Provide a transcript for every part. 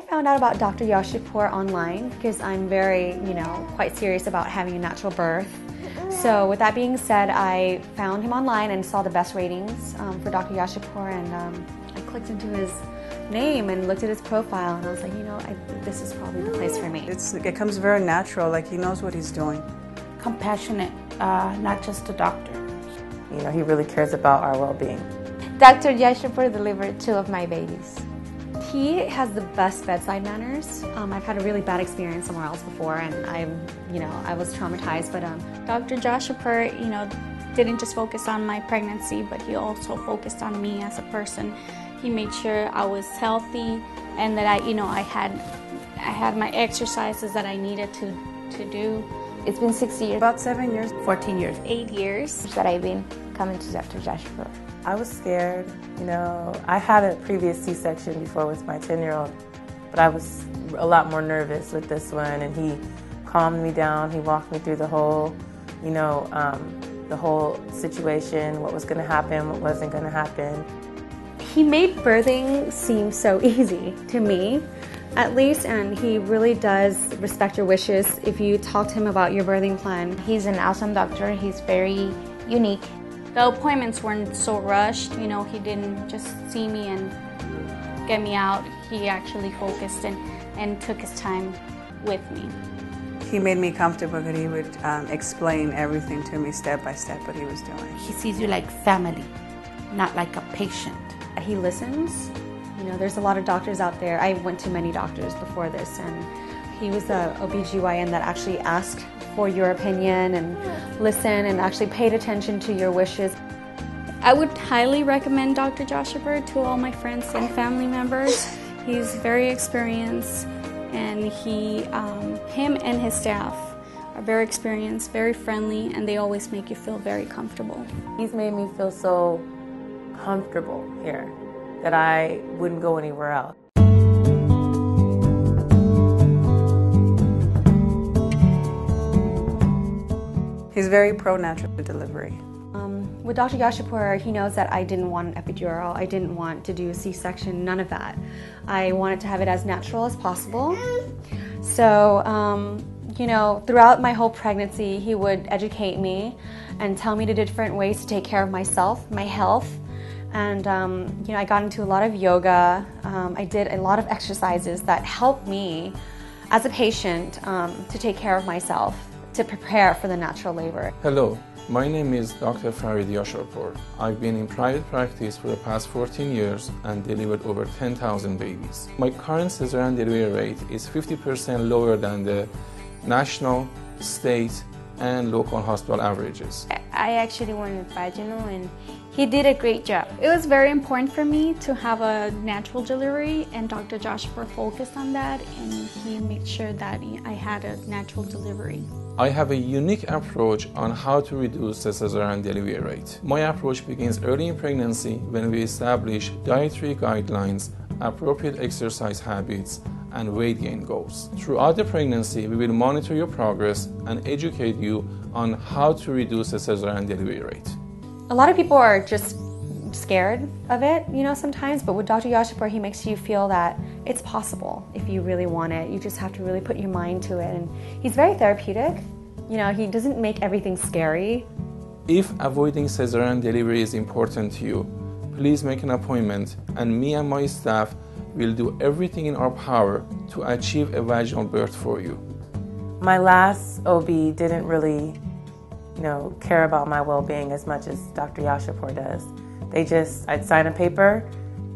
I found out about Dr. Yasharpour online because I'm very, quite serious about having a natural birth. So with that being said, I found him online and saw the best ratings for Dr. Yasharpour, and I clicked into his name and looked at his profile, and I was like, this is probably the place for me. It comes very natural, like he knows what he's doing. Compassionate, not just a doctor. He really cares about our well-being. Dr. Yasharpour delivered 2 of my babies. He has the best bedside manners. I've had a really bad experience somewhere else before, and I was traumatized. But Dr. Yasharpour, didn't just focus on my pregnancy, but he also focused on me as a person. He made sure I was healthy and that I had my exercises that I needed to do. It's been 6 years. About 7 years. 14 years. 8 years. That I've been coming to Dr. Yasharpour. I was scared. I had a previous C-section before with my 10-year-old, but I was a lot more nervous with this one, and he calmed me down. He walked me through the whole, the whole situation, what was going to happen, what wasn't going to happen. he made birthing seem so easy to me, at least, and he really does respect your wishes if you talk to him about your birthing plan. He's an awesome doctor. He's very unique. The appointments weren't so rushed. He didn't just see me and get me out. He actually focused and took his time with me. He made me comfortable that he would explain everything to me step by step what he was doing. He sees you like family, not like a patient. He listens. There's a lot of doctors out there. I went to many doctors before this, and he was the OBGYN that actually asked for your opinion and listened and actually paid attention to your wishes. I would highly recommend Dr. Yasharpour to all my friends and family members. He's very experienced, and him and his staff are very experienced, very friendly, and they always make you feel very comfortable. He's made me feel so comfortable here that I wouldn't go anywhere else. He's very pro-natural delivery. With Dr. Yasharpour, he knows that I didn't want an epidural. I didn't want to do a C-section, none of that. I wanted to have it as natural as possible. So, throughout my whole pregnancy, he would educate me and tell me the different ways to take care of myself, my health. And, I got into a lot of yoga. I did a lot of exercises that helped me as a patient to take care of myself, to prepare for the natural labor. Hello, my name is Dr. Farid Yasharpour. I've been in private practice for the past 14 years and delivered over 10,000 babies. My current cesarean delivery rate is 50% lower than the national, state, and local hospital averages. I actually wanted vaginal, and he did a great job. It was very important for me to have a natural delivery, and Dr. Yasharpour focused on that, and he made sure that I had a natural delivery. I have a unique approach on how to reduce the cesarean delivery rate. My approach begins early in pregnancy when we establish dietary guidelines, appropriate exercise habits, and weight gain goals. Throughout the pregnancy, we will monitor your progress and educate you on how to reduce the cesarean delivery rate. A lot of people are just scared of it, sometimes, but with Dr. Yasharpour, he makes you feel that it's possible if you really want it. You just have to really put your mind to it, and he's very therapeutic. He doesn't make everything scary. If avoiding cesarean delivery is important to you, please make an appointment, and me and my staff will do everything in our power to achieve a vaginal birth for you. My last OB didn't really, care about my well-being as much as Dr. Yasharpour does. I'd sign a paper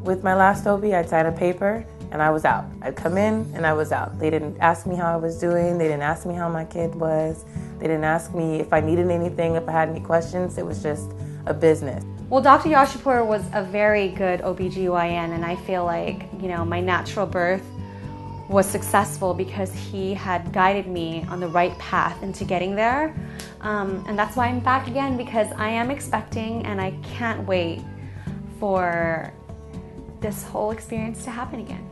with my last OB, I'd sign a paper, and I was out. I'd come in and I was out. They didn't ask me how I was doing. They didn't ask me how my kid was. They didn't ask me if I needed anything, if I had any questions. It was just a business. Well, Dr. Yasharpour was a very good OBGYN, and I feel like, my natural birth was successful because he had guided me on the right path into getting there. And that's why I'm back again, because I am expecting, and I can't wait for this whole experience to happen again.